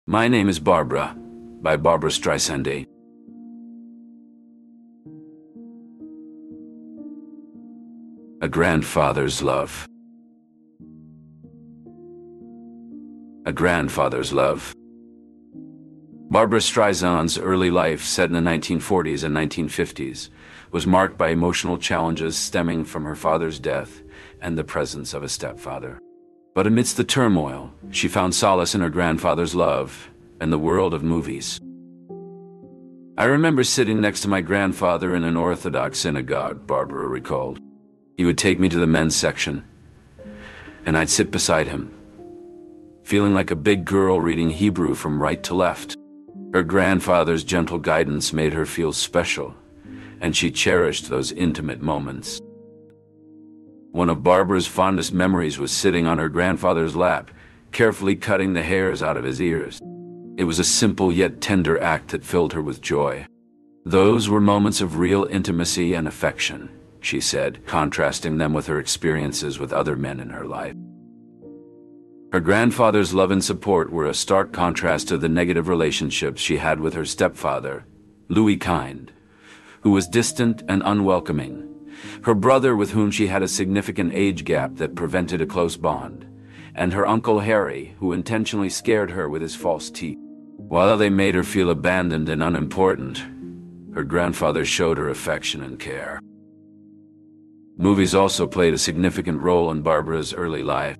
My Name is Barbara, by Barbra Streisand. A Grandfather's Love. A Grandfather's Love. Barbra Streisand's early life, set in the 1940s and 1950s, was marked by emotional challenges stemming from her father's death and the presence of a stepfather. But amidst the turmoil, she found solace in her grandfather's love and the world of movies. I remember sitting next to my grandfather in an Orthodox synagogue, Barbara recalled. He would take me to the men's section, and I'd sit beside him, feeling like a big girl reading Hebrew from right to left. Her grandfather's gentle guidance made her feel special, and she cherished those intimate moments. One of Barbara's fondest memories was sitting on her grandfather's lap, carefully cutting the hairs out of his ears. It was a simple yet tender act that filled her with joy. Those were moments of real intimacy and affection, she said, contrasting them with her experiences with other men in her life. Her grandfather's love and support were a stark contrast to the negative relationships she had with her stepfather, Louis Kind, who was distant and unwelcoming, her brother with whom she had a significant age gap that prevented a close bond, and her Uncle Harry, who intentionally scared her with his false teeth. While they made her feel abandoned and unimportant, her grandfather showed her affection and care. Movies also played a significant role in Barbara's early life.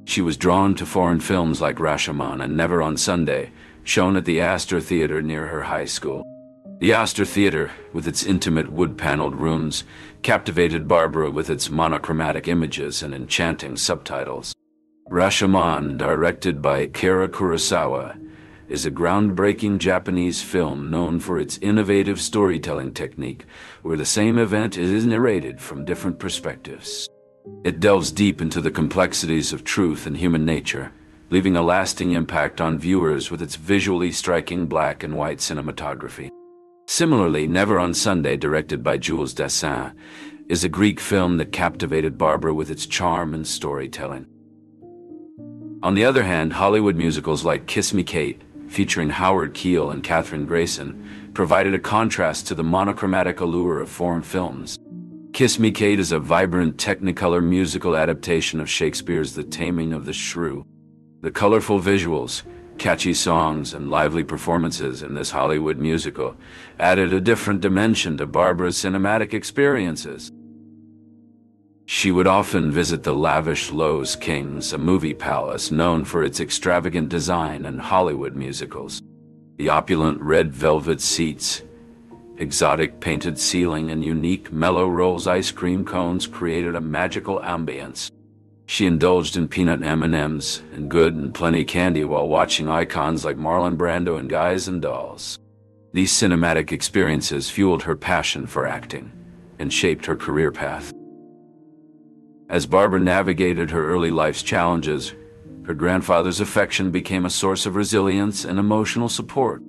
She was drawn to foreign films like Rashomon and Never on Sunday, shown at the Astor Theater near her high school. The Astor Theater, with its intimate wood-paneled rooms, captivated Barbara with its monochromatic images and enchanting subtitles. Rashomon, directed by Akira Kurosawa, is a groundbreaking Japanese film known for its innovative storytelling technique, where the same event is narrated from different perspectives. It delves deep into the complexities of truth and human nature, leaving a lasting impact on viewers with its visually striking black and white cinematography. Similarly, Never on Sunday, directed by Jules Dassin, is a Greek film that captivated Barbara with its charm and storytelling. On the other hand, Hollywood musicals like Kiss Me Kate, featuring Howard Keel and Kathryn Grayson, provided a contrast to the monochromatic allure of foreign films. Kiss Me Kate is a vibrant Technicolor musical adaptation of Shakespeare's The Taming of the Shrew. The colorful visuals, catchy songs, and lively performances in this Hollywood musical added a different dimension to Barbara's cinematic experiences. She would often visit the lavish Loew's Kings, a movie palace known for its extravagant design and Hollywood musicals. The opulent red velvet seats, exotic painted ceiling, and unique Mellow Rolls ice cream cones created a magical ambience. She indulged in peanut M&Ms and good and plenty candy while watching icons like Marlon Brando and Guys and Dolls. These cinematic experiences fueled her passion for acting and shaped her career path. As Barbara navigated her early life's challenges, her grandfather's affection became a source of resilience and emotional support.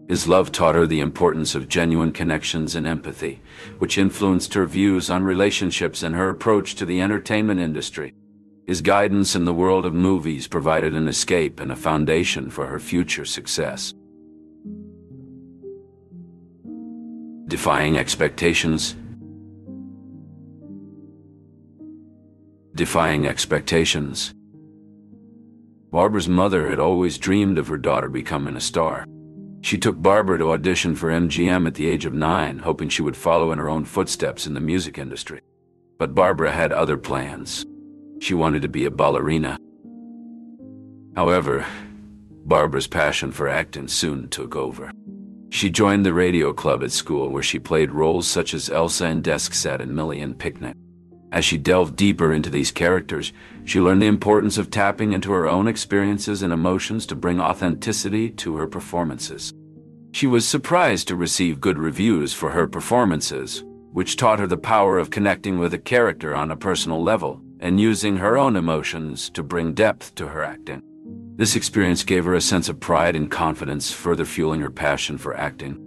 His love taught her the importance of genuine connections and empathy, which influenced her views on relationships and her approach to the entertainment industry. His guidance in the world of movies provided an escape and a foundation for her future success. Defying expectations. Defying expectations. Barbara's mother had always dreamed of her daughter becoming a star. She took Barbara to audition for MGM at the age of 9, hoping she would follow in her own footsteps in the music industry. But Barbara had other plans. She wanted to be a ballerina. However, Barbara's passion for acting soon took over. She joined the radio club at school, where she played roles such as Elsa in Desk Set and Millie in Picnic. As she delved deeper into these characters, she learned the importance of tapping into her own experiences and emotions to bring authenticity to her performances. She was surprised to receive good reviews for her performances, which taught her the power of connecting with a character on a personal level and using her own emotions to bring depth to her acting. This experience gave her a sense of pride and confidence, further fueling her passion for acting.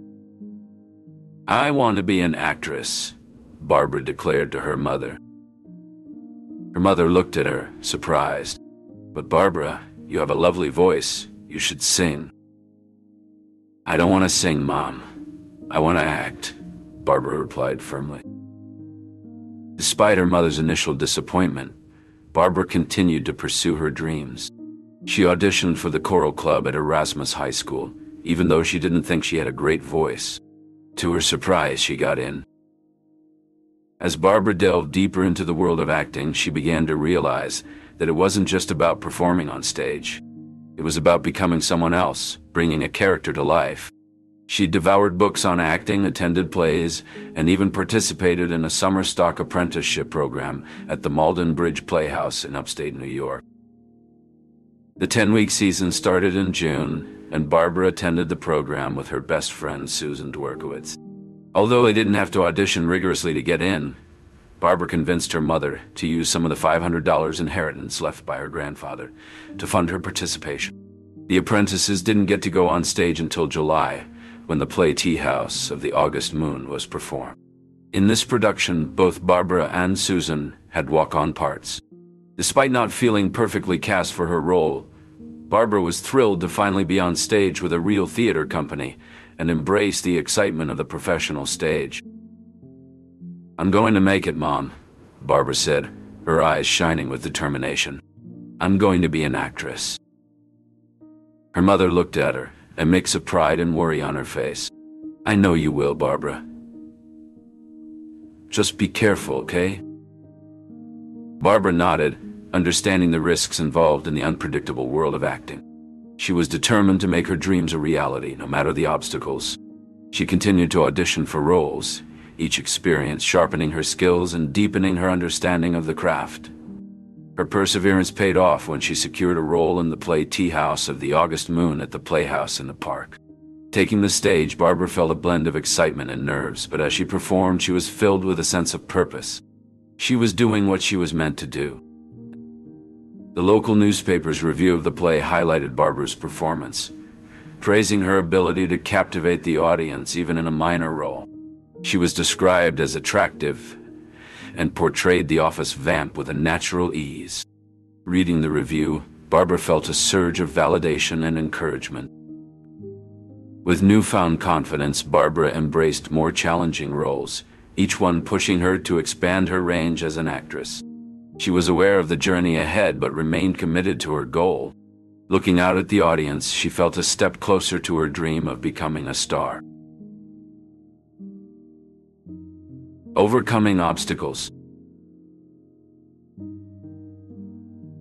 "I want to be an actress," Barbara declared to her mother. Her mother looked at her, surprised. "But Barbara, you have a lovely voice. You should sing." "I don't want to sing, Mom. I want to act," Barbra replied firmly. Despite her mother's initial disappointment, Barbra continued to pursue her dreams. She auditioned for the choral club at Erasmus High School, even though she didn't think she had a great voice. To her surprise, she got in. As Barbra delved deeper into the world of acting, she began to realize that it wasn't just about performing on stage. It was about becoming someone else, bringing a character to life. She devoured books on acting, attended plays, and even participated in a summer stock apprenticeship program at the Malden Bridge Playhouse in upstate New York. The 10-week season started in June, and Barbra attended the program with her best friend Susan Dwerkowitz. Although they didn't have to audition rigorously to get in, Barbra convinced her mother to use some of the $500 inheritance left by her grandfather to fund her participation. The apprentices didn't get to go on stage until July, when the play Tea House of the August Moon was performed. In this production, both Barbra and Susan had walk-on parts. Despite not feeling perfectly cast for her role, Barbra was thrilled to finally be on stage with a real theater company and embrace the excitement of the professional stage. "I'm going to make it, Mom," Barbra said, her eyes shining with determination. "I'm going to be an actress." Her mother looked at her, a mix of pride and worry on her face. "I know you will, Barbra. Just be careful, okay?" Barbra nodded, understanding the risks involved in the unpredictable world of acting. She was determined to make her dreams a reality, no matter the obstacles. She continued to audition for roles, each experience sharpening her skills and deepening her understanding of the craft. Her perseverance paid off when she secured a role in the play Tea House of the August Moon at the Playhouse in the Park. Taking the stage, Barbra felt a blend of excitement and nerves, but as she performed, she was filled with a sense of purpose. She was doing what she was meant to do. The local newspaper's review of the play highlighted Barbra's performance, praising her ability to captivate the audience even in a minor role. She was described as attractive and portrayed the office vamp with a natural ease. Reading the review, Barbra felt a surge of validation and encouragement. With newfound confidence, Barbra embraced more challenging roles, each one pushing her to expand her range as an actress. She was aware of the journey ahead but remained committed to her goal. Looking out at the audience, she felt a step closer to her dream of becoming a star. Overcoming obstacles.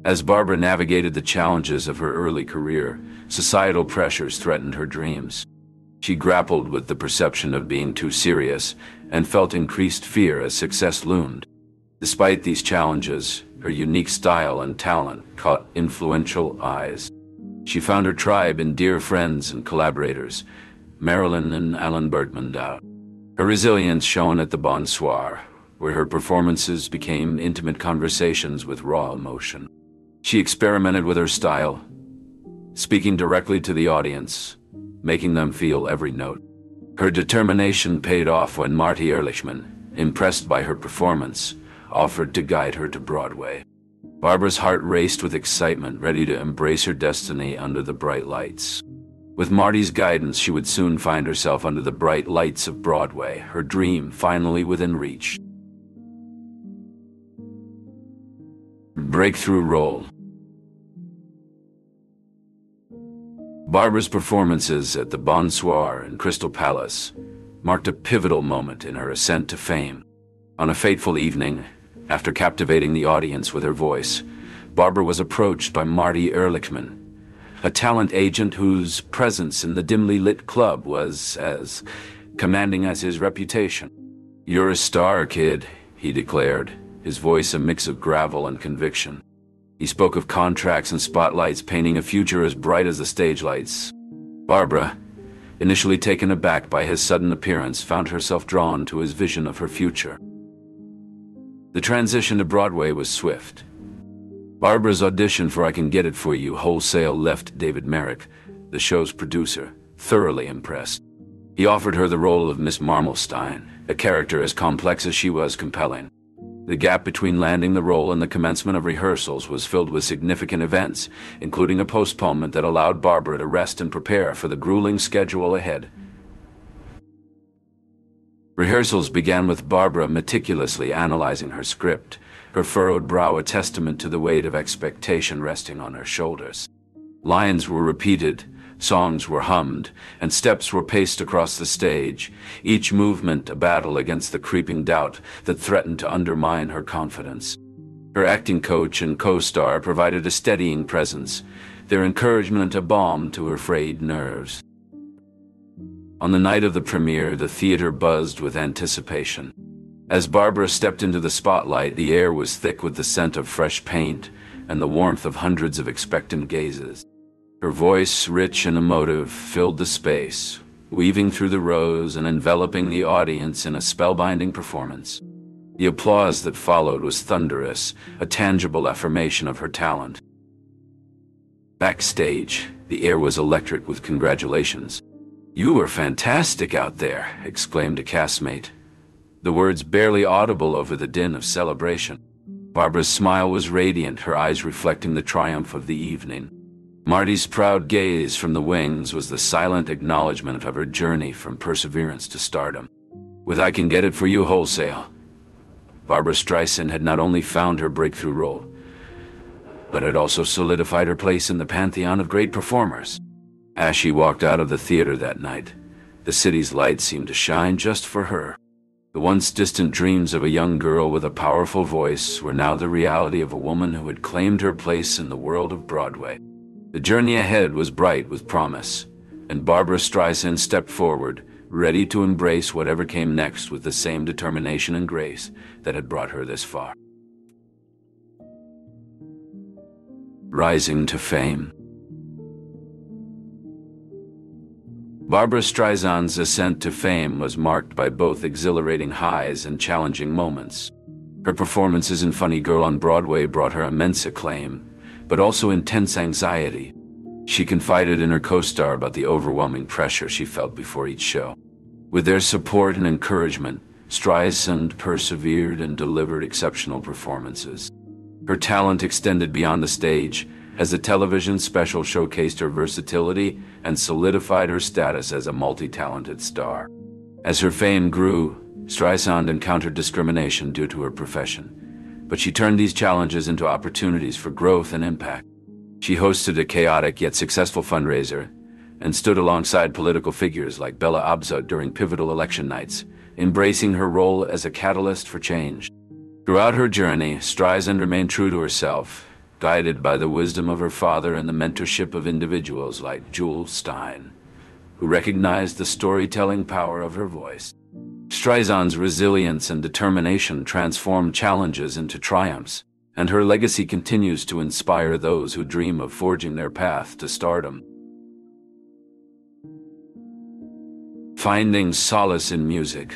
As Barbra navigated the challenges of her early career, societal pressures threatened her dreams. She grappled with the perception of being too serious and felt increased fear as success loomed. Despite these challenges, her unique style and talent caught influential eyes. She found her tribe in dear friends and collaborators, Marilyn and Alan Bergmandow. Her resilience shone at the Bonsoir, where her performances became intimate conversations with raw emotion. She experimented with her style, speaking directly to the audience, making them feel every note. Her determination paid off when Marty Ehrlichman, impressed by her performance, offered to guide her to Broadway. Barbra's heart raced with excitement, ready to embrace her destiny under the bright lights. With Marty's guidance, she would soon find herself under the bright lights of Broadway, her dream finally within reach. Breakthrough role. Barbra's performances at the Bonsoir and Crystal Palace marked a pivotal moment in her ascent to fame. On a fateful evening, after captivating the audience with her voice, Barbra was approached by Marty Ehrlichman, a talent agent whose presence in the dimly lit club was as commanding as his reputation. "You're a star, kid," he declared, his voice a mix of gravel and conviction. He spoke of contracts and spotlights, painting a future as bright as the stage lights. Barbra, initially taken aback by his sudden appearance, found herself drawn to his vision of her future. The transition to Broadway was swift. Barbra's audition for I Can Get It For You wholesale left David Merrick, the show's producer, thoroughly impressed. He offered her the role of Miss Marmelstein, a character as complex as she was compelling. The gap between landing the role and the commencement of rehearsals was filled with significant events, including a postponement that allowed Barbra to rest and prepare for the grueling schedule ahead. Rehearsals began with Barbra meticulously analyzing her script, her furrowed brow a testament to the weight of expectation resting on her shoulders. Lines were repeated, songs were hummed, and steps were paced across the stage, each movement a battle against the creeping doubt that threatened to undermine her confidence. Her acting coach and co-star provided a steadying presence, their encouragement a balm to her frayed nerves. On the night of the premiere, the theater buzzed with anticipation. As Barbra stepped into the spotlight, the air was thick with the scent of fresh paint and the warmth of hundreds of expectant gazes. Her voice, rich and emotive, filled the space, weaving through the rows and enveloping the audience in a spellbinding performance. The applause that followed was thunderous, a tangible affirmation of her talent. Backstage, the air was electric with congratulations. "You were fantastic out there," exclaimed a castmate, the words barely audible over the din of celebration. Barbra's smile was radiant, her eyes reflecting the triumph of the evening. Marty's proud gaze from the wings was the silent acknowledgement of her journey from perseverance to stardom. With "I Can Get It For You" wholesale, Barbra Streisand had not only found her breakthrough role, but had also solidified her place in the pantheon of great performers. As she walked out of the theater that night, the city's lights seemed to shine just for her. The once distant dreams of a young girl with a powerful voice were now the reality of a woman who had claimed her place in the world of Broadway. The journey ahead was bright with promise, and Barbra Streisand stepped forward, ready to embrace whatever came next with the same determination and grace that had brought her this far. Rising to fame. Barbra Streisand's ascent to fame was marked by both exhilarating highs and challenging moments. Her performances in Funny Girl on Broadway brought her immense acclaim, but also intense anxiety. She confided in her co-star about the overwhelming pressure she felt before each show. With their support and encouragement, Streisand persevered and delivered exceptional performances. Her talent extended beyond the stage, as the television special showcased her versatility and solidified her status as a multi-talented star. As her fame grew, Streisand encountered discrimination due to her profession, but she turned these challenges into opportunities for growth and impact. She hosted a chaotic yet successful fundraiser and stood alongside political figures like Bella Abzug during pivotal election nights, embracing her role as a catalyst for change. Throughout her journey, Streisand remained true to herself, guided by the wisdom of her father and the mentorship of individuals like Jules Stein, who recognized the storytelling power of her voice. Streisand's resilience and determination transformed challenges into triumphs, and her legacy continues to inspire those who dream of forging their path to stardom. Finding solace in music.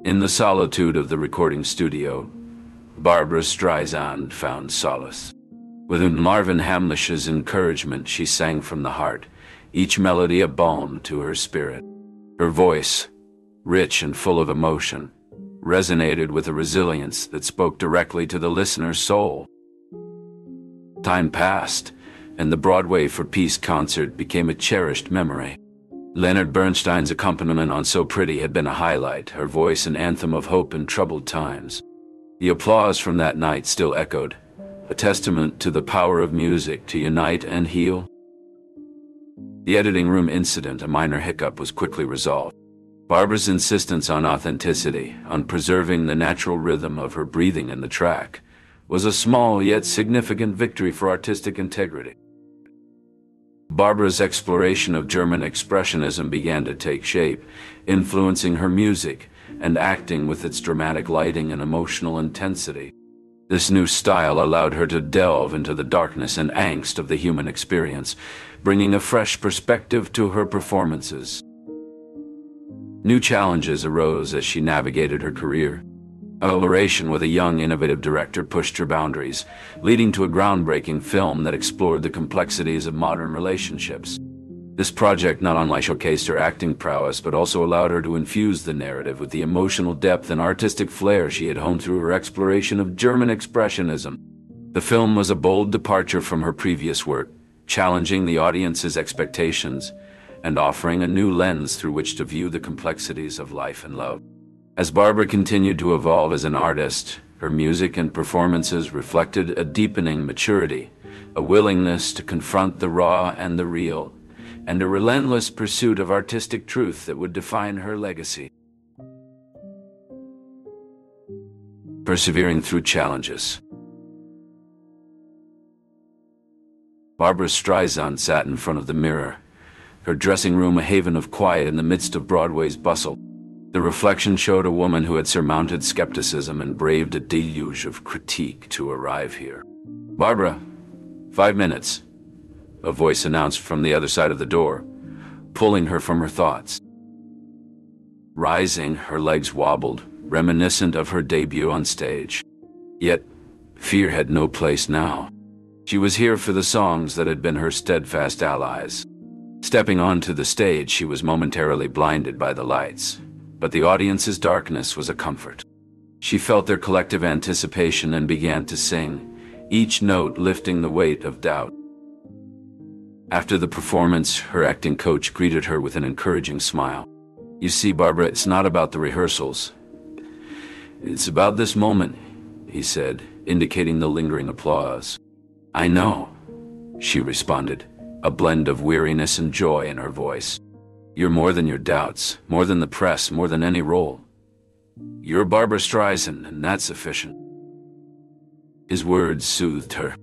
In the solitude of the recording studio, Barbra Streisand found solace. With Marvin Hamlish's encouragement, she sang from the heart, each melody a balm to her spirit. Her voice, rich and full of emotion, resonated with a resilience that spoke directly to the listener's soul. Time passed, and the Broadway for Peace concert became a cherished memory. Leonard Bernstein's accompaniment on So Pretty had been a highlight, her voice an anthem of hope in troubled times. The applause from that night still echoed, a testament to the power of music to unite and heal. The editing room incident, a minor hiccup, was quickly resolved. Barbra's insistence on authenticity, on preserving the natural rhythm of her breathing in the track, was a small yet significant victory for artistic integrity. Barbra's exploration of German expressionism began to take shape, influencing her music and acting with its dramatic lighting and emotional intensity. This new style allowed her to delve into the darkness and angst of the human experience, bringing a fresh perspective to her performances. New challenges arose as she navigated her career. Collaboration with a young, innovative director pushed her boundaries, leading to a groundbreaking film that explored the complexities of modern relationships. This project not only showcased her acting prowess, but also allowed her to infuse the narrative with the emotional depth and artistic flair she had honed through her exploration of German Expressionism. The film was a bold departure from her previous work, challenging the audience's expectations and offering a new lens through which to view the complexities of life and love. As Barbra continued to evolve as an artist, her music and performances reflected a deepening maturity, a willingness to confront the raw and the real, and a relentless pursuit of artistic truth that would define her legacy. Persevering through challenges. Barbra Streisand sat in front of the mirror, her dressing room a haven of quiet in the midst of Broadway's bustle. The reflection showed a woman who had surmounted skepticism and braved a deluge of critique to arrive here. "Barbra, 5 minutes," a voice announced from the other side of the door, pulling her from her thoughts. Rising, her legs wobbled, reminiscent of her debut on stage. Yet, fear had no place now. She was here for the songs that had been her steadfast allies. Stepping onto the stage, she was momentarily blinded by the lights, but the audience's darkness was a comfort. She felt their collective anticipation and began to sing, each note lifting the weight of doubt. After the performance, her acting coach greeted her with an encouraging smile. "You see, Barbra, it's not about the rehearsals. It's about this moment," he said, indicating the lingering applause. "I know," she responded, a blend of weariness and joy in her voice. "You're more than your doubts, more than the press, more than any role. You're Barbra Streisand, and that's sufficient." His words soothed her.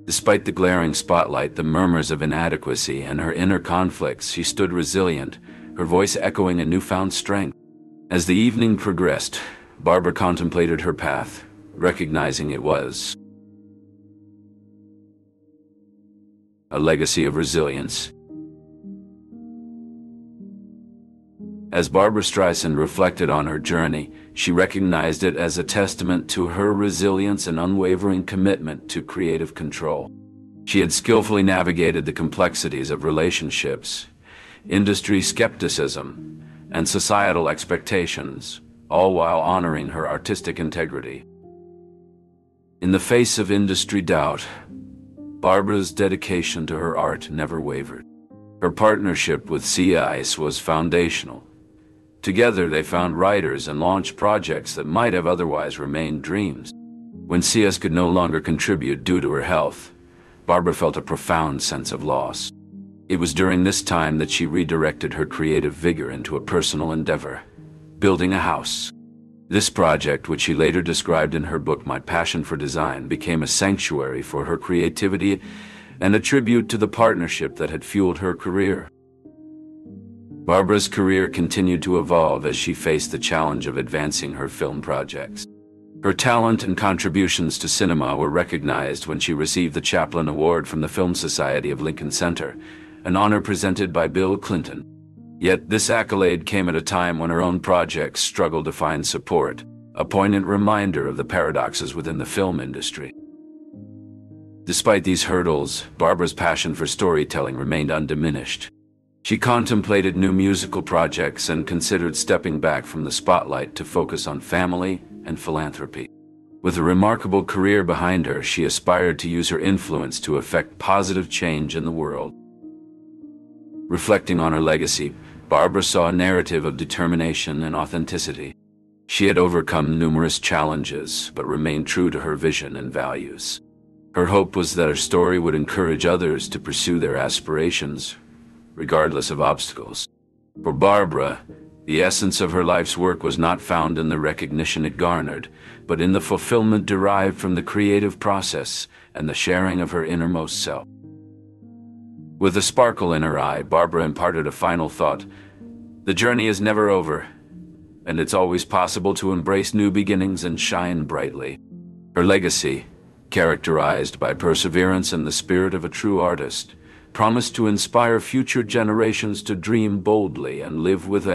Despite the glaring spotlight, the murmurs of inadequacy, and her inner conflicts, she stood resilient, her voice echoing a newfound strength. As the evening progressed, Barbra contemplated her path, recognizing it was a legacy of resilience. As Barbra Streisand reflected on her journey, she recognized it as a testament to her resilience and unwavering commitment to creative control. She had skillfully navigated the complexities of relationships, industry skepticism, and societal expectations, all while honoring her artistic integrity. In the face of industry doubt, Barbra's dedication to her art never wavered. Her partnership with CIS was foundational. Together, they found writers and launched projects that might have otherwise remained dreams. When CIS could no longer contribute due to her health, Barbra felt a profound sense of loss. It was during this time that she redirected her creative vigor into a personal endeavor, building a house. This project, which she later described in her book My Passion for Design, became a sanctuary for her creativity and a tribute to the partnership that had fueled her career. Barbra's career continued to evolve as she faced the challenge of advancing her film projects. Her talent and contributions to cinema were recognized when she received the Chaplin Award from the Film Society of Lincoln Center, an honor presented by Bill Clinton. Yet this accolade came at a time when her own projects struggled to find support, a poignant reminder of the paradoxes within the film industry. Despite these hurdles, Barbra's passion for storytelling remained undiminished. She contemplated new musical projects and considered stepping back from the spotlight to focus on family and philanthropy. With a remarkable career behind her, she aspired to use her influence to effect positive change in the world. Reflecting on her legacy, Barbra saw a narrative of determination and authenticity. She had overcome numerous challenges, but remained true to her vision and values. Her hope was that her story would encourage others to pursue their aspirations, regardless of obstacles. For Barbra, the essence of her life's work was not found in the recognition it garnered, but in the fulfillment derived from the creative process and the sharing of her innermost self. With a sparkle in her eye, Barbra imparted a final thought. The journey is never over, and it's always possible to embrace new beginnings and shine brightly. Her legacy, characterized by perseverance and the spirit of a true artist, promised to inspire future generations to dream boldly and live with